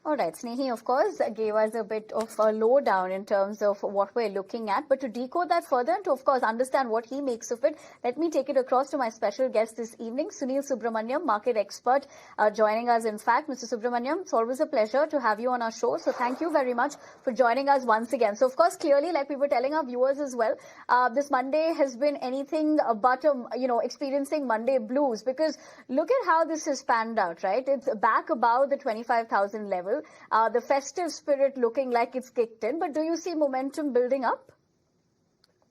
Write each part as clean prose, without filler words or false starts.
All right, Snehi, of course, gave us a bit of a lowdown in terms of what we're looking at. But to decode that further and to, of course, understand what he makes of it, let me take it across to my special guest this evening, Sunil Subramaniam, market expert, joining us. In fact, Mr. Subramaniam, it's always a pleasure to have you on our show. So thank you very much for joining us once again. So, of course, clearly, like we were telling our viewers as well, this Monday has been anything but, experiencing Monday blues, because look at how this has panned out, right? It's back above the 25,000 level. The festive spirit looking like it's kicked in, but do you see momentum building up?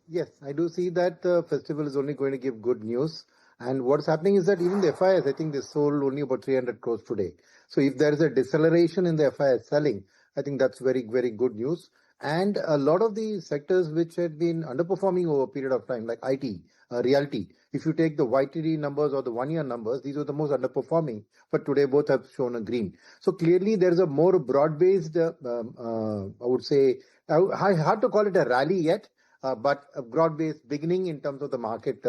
Yes, I do see that the festival is only going to give good news. And what's happening is that even the FIIs, I think they sold only about 300 crores today. So if there is a deceleration in the FIIs selling, I think that's very, very good news. And a lot of the sectors which had been underperforming over a period of time, like IT, realty, if you take the YTD numbers or the 1 year numbers, these are the most underperforming. But today both have shown a green. So clearly there is a more broad-based, I would say, hard to call it a rally yet, but a broad-based beginning in terms of the market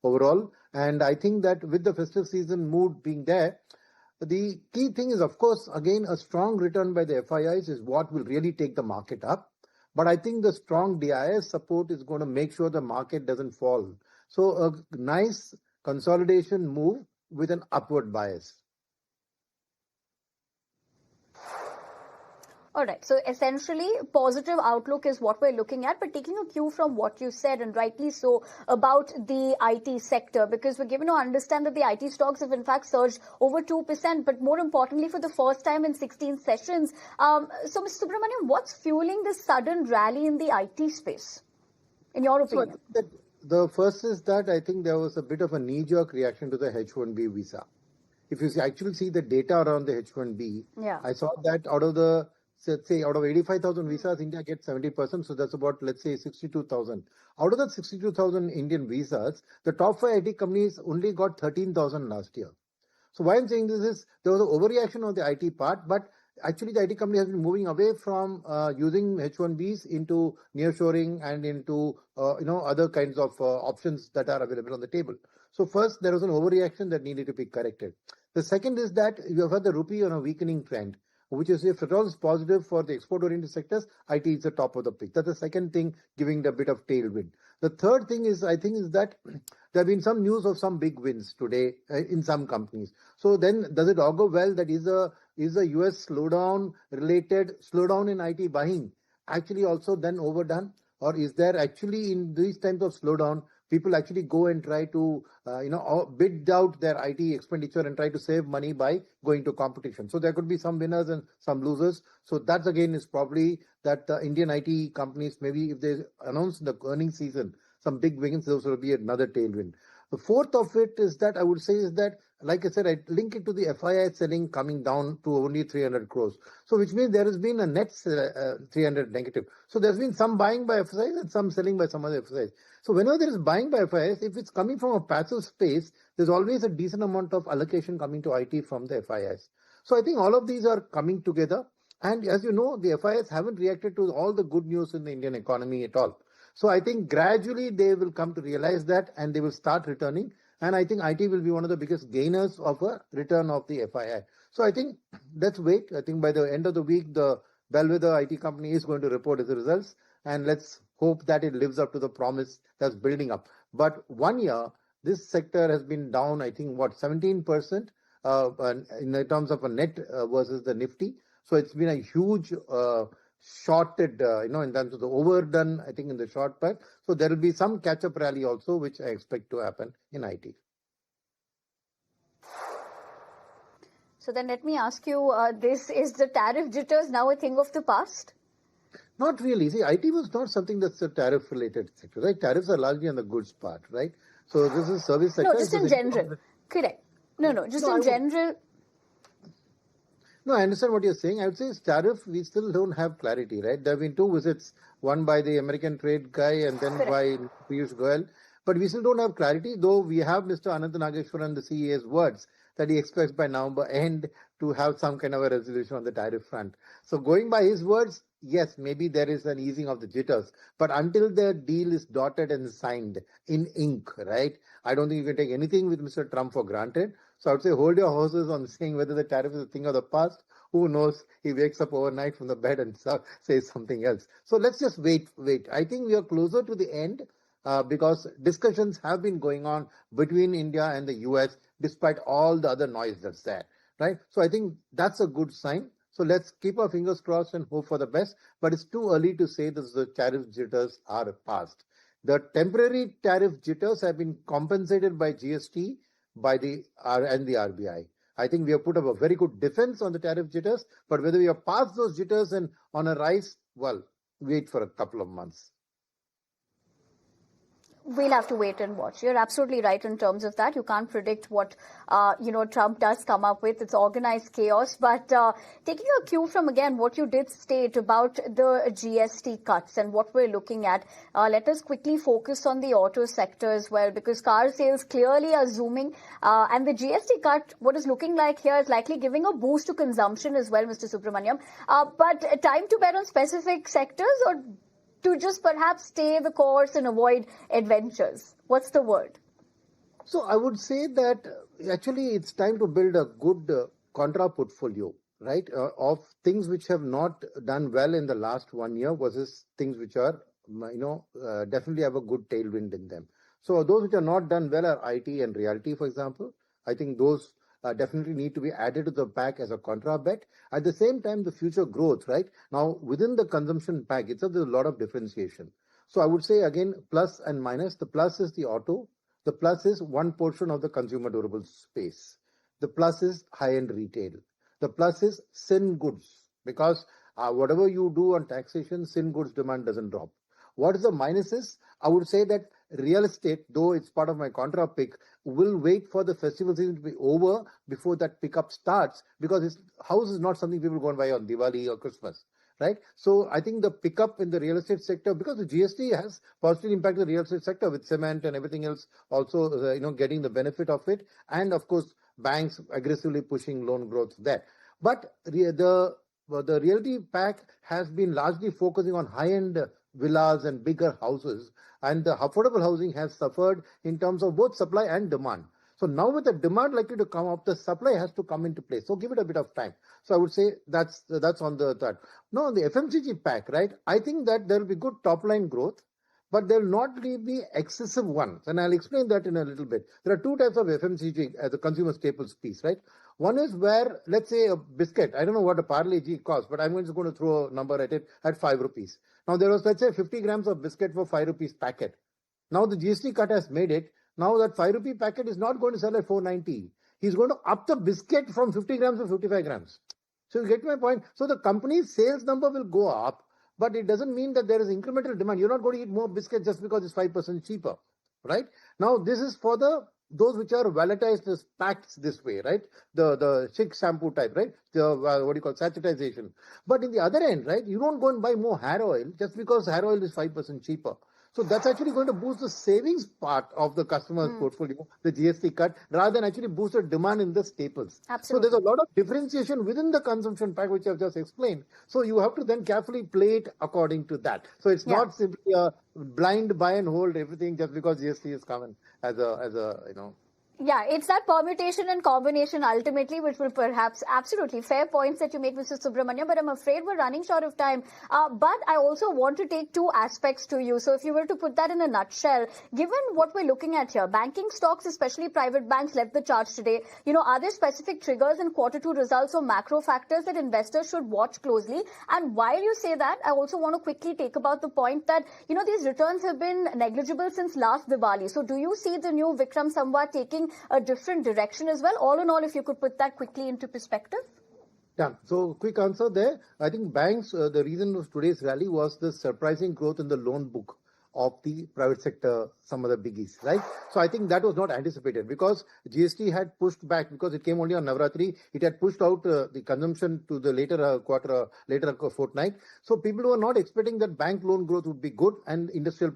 overall. And I think that with the festive season mood being there, the key thing is, of course, again, a strong return by the FIIs is what will really take the market up. But I think the strong DIS support is going to make sure the market doesn't fall. So a nice consolidation move with an upward bias. All right. So essentially, positive outlook is what we're looking at, but taking a cue from what you said, and rightly so, about the IT sector, because we're given to understand that the IT stocks have in fact surged over 2%, but more importantly, for the first time in 16 sessions. So, Mr. Subramaniam, what's fueling this sudden rally in the IT space, in your opinion? So the first is that I think there was a bit of a knee-jerk reaction to the H-1B visa. If you actually see the data around the H-1B, I saw that out of 85,000 visas, India gets 70%. So that's about, let's say, 62,000. Out of that 62,000 Indian visas, the top 5 IT companies only got 13,000 last year. So why I'm saying this is there was an overreaction on the IT part, but actually the IT company has been moving away from using H1Bs into nearshoring and into other kinds of options that are available on the table. So first, there was an overreaction that needed to be corrected. The second is that you have had the rupee on a weakening trend, which is if at all is positive for the export-oriented sectors, IT is the top of the pick. That's the second thing giving the bit of tailwind. The third thing is, I think, is that there have been some news of some big wins today in some companies. So then does it augur well that is a US slowdown in IT buying actually also then overdone? Or is there actually in these times of slowdown, people actually go and try to, bid out their IT expenditure and try to save money by going to competition. So there could be some winners and some losers. So that again is probably that the Indian IT companies, maybe if they announce the earnings season, some big wins, those will be another tailwind. The fourth of it is that I would say is that, like I said, I link it to the FII selling coming down to only 300 crores. So which means there has been a net 300 negative. So there's been some buying by FIIs and some selling by some other FIIs. So whenever there is buying by FIIs, if it's coming from a passive space, there's always a decent amount of allocation coming to IT from the FIIs. So I think all of these are coming together. And as you know, the FIIs haven't reacted to all the good news in the Indian economy at all. So I think gradually they will come to realize that and they will start returning. And I think IT will be one of the biggest gainers of a return of the FII. So I think let's wait. I think by the end of the week, the bellwether IT company is going to report its results. And let's hope that it lives up to the promise that's building up. But 1 year, this sector has been down, I think, 17% in terms of a net versus the Nifty. So it's been a huge shorted, in terms of the overdone, I think, in the short term. So there will be some catch-up rally also, which I expect to happen in IT. So then let me ask you, this is the tariff jitters now a thing of the past? Not really. See, IT was not something that's a tariff-related sector, right? Tariffs are largely on the goods part, right? So this is service sector. No, just in general. Correct. No, just in general. No, I understand what you're saying. I would say tariff, we still don't have clarity, right? There have been 2 visits, one by the American trade guy and then by Piyush Goyal. But we still don't have clarity, though we have Mr. Anant Nageshwaran, the CEA's words, that he expects by November end to have some kind of a resolution on the tariff front. So going by his words, yes, maybe there is an easing of the jitters. But until the deal is dotted and signed in ink, right? I don't think you can take anything with Mr. Trump for granted. So I would say hold your horses on saying whether the tariff is a thing of the past. Who knows? He wakes up overnight from the bed and says something else. So let's just wait. I think we are closer to the end because discussions have been going on between India and the US despite all the other noise that's there, right? So I think that's a good sign. So let's keep our fingers crossed and hope for the best. But it's too early to say that the tariff jitters are past. The temporary tariff jitters have been compensated by GST by the and the RBI. I think we have put up a very good defense on the tariff jitters, but whether we are past those jitters and on a rise, well, wait for a couple of months. We'll have to wait and watch. You're absolutely right in terms of that. You can't predict what, Trump does come up with. It's organized chaos. But taking a cue from, again, what you did state about the GST cuts and what we're looking at, let us quickly focus on the auto sector as well, because car sales clearly are zooming. And the GST cut, what is looking like here is likely giving a boost to consumption as well, Mr. Subramaniam. But time to bet on specific sectors, or to just perhaps stay the course and avoid adventures? What's the word? So I would say that actually it's time to build a good contra portfolio, right? Of things which have not done well in the last 1 year versus things which are, definitely have a good tailwind in them. So those which are not done well are IT and realty, for example. I think those definitely need to be added to the pack as a contra bet. At the same time, the future growth, right? Now, within the consumption pack itself, there's a lot of differentiation. So I would say again, plus and minus. The plus is the auto. The plus is one portion of the consumer durable space. The plus is high-end retail. The plus is sin goods, because whatever you do on taxation, sin goods demand doesn't drop. What is the minuses? I would say that real estate, though it's part of my contra pick, will wait for the festival season to be over before that pickup starts, because house is not something people go and buy on Diwali or Christmas, right? So I think the pickup in the real estate sector, because the GST has positively impacted the real estate sector with cement and everything else, also getting the benefit of it, and of course banks aggressively pushing loan growth there. But the realty pack has been largely focusing on high-end villas and bigger houses, and the affordable housing has suffered in terms of both supply and demand. So now with the demand likely to come up, the supply has to come into place. So give it a bit of time. So I would say that's on that. Now on the FMCG pack, right? I think that there will be good top line growth, but there will not be excessive ones. And I'll explain that in a little bit. There are two types of FMCG as a consumer staples piece, right? One is where, let's say a biscuit, I don't know what a Parle G costs, but I'm just going to throw a number at it at 5 rupees. Now there was, let's say, 50 grams of biscuit for 5 rupees packet. Now the GST cut has made it. Now that 5 rupee packet is not going to sell at 490. He's going to up the biscuit from 50 grams to 55 grams. So you get my point. So the company's sales number will go up, but it doesn't mean that there is incremental demand. You're not going to eat more biscuits just because it's 5% cheaper, right? Now this is for those which are volatilized as packs this way, right? The chic shampoo type, right? The what do you call sachetization. But in the other end, right, you don't go and buy more hair oil just because hair oil is 5% cheaper. So that's actually going to boost the savings part of the customer's portfolio, the GST cut, rather than actually boost the demand in the staples. Absolutely. So there's a lot of differentiation within the consumption pack, which I've just explained. So you have to then carefully play it according to that. So it's not simply a blind buy and hold everything just because GST is coming as a Yeah, it's that permutation and combination ultimately which will perhaps, absolutely fair points that you make, Mr. Subramaniam, but I'm afraid we're running short of time. But I also want to take two aspects to you. So if you were to put that in a nutshell, given what we're looking at here, banking stocks, especially private banks, led the charge today. Are there specific triggers in Q2 results or macro factors that investors should watch closely? And while you say that, I also want to quickly take about the point that, these returns have been negligible since last Diwali. So do you see the new Vikram Samvat taking a different direction as well? All in all, if you could put that quickly into perspective. Yeah, so quick answer there. I think banks, the reason of today's rally was the surprising growth in the loan book of the private sector, some of the biggies, right? So I think that was not anticipated because GST had pushed back because it came only on Navratri. It had pushed out the consumption to the later fortnight. So people were not expecting that bank loan growth would be good and industrial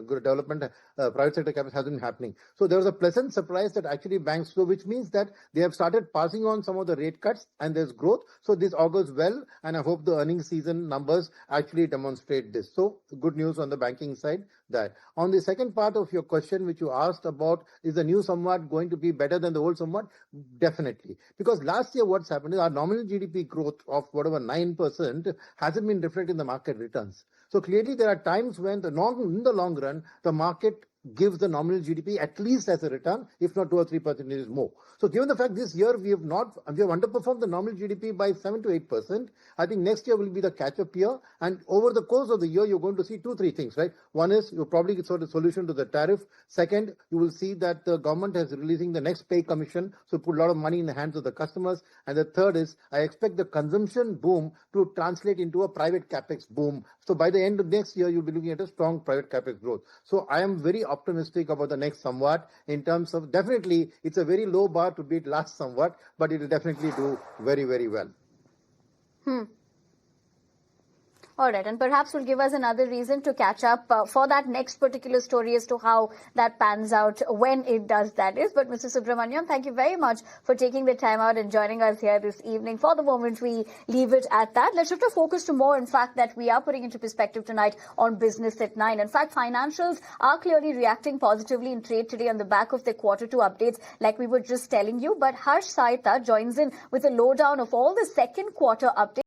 development, private sector capex hasn't been happening. So there was a pleasant surprise that actually banks slow, which means that they have started passing on some of the rate cuts and there's growth. So this augurs well, and I hope the earnings season numbers actually demonstrate this. So good news on the banking side. side, that. On the second part of your question, which you asked about, is the new Samvat going to be better than the old Samvat? Definitely. Because last year what's happened is our nominal GDP growth of whatever 9% hasn't been reflected in the market returns. So clearly there are times when in the long run, the market gives the nominal GDP at least as a return, if not 2 or 3% more. So given the fact this year we have underperformed the nominal GDP by 7 to 8%, I think next year will be the catch-up year. And over the course of the year, you're going to see 2-3 things, right? One is you'll probably get sort of solution to the tariff. Second, you will see that the government is releasing the next pay commission, so put a lot of money in the hands of the customers. And the third is I expect the consumption boom to translate into a private capex boom. So by the end of next year, you'll be looking at a strong private capex growth. So I am very optimistic about the next Samvat in terms of, definitely it's a very low bar to beat last Samvat, but it will definitely do very, very well. All right, and perhaps will give us another reason to catch up for that next particular story as to how that pans out when it does, that is. But Mr. Subramaniam, thank you very much for taking the time out and joining us here this evening. For the moment, we leave it at that. Let's shift our focus to more, in fact, that we are putting into perspective tonight on Business at 9. In fact, financials are clearly reacting positively in trade today on the back of the quarter 2 updates, like we were just telling you. But Harsh Saita joins in with a lowdown of all the second quarter updates.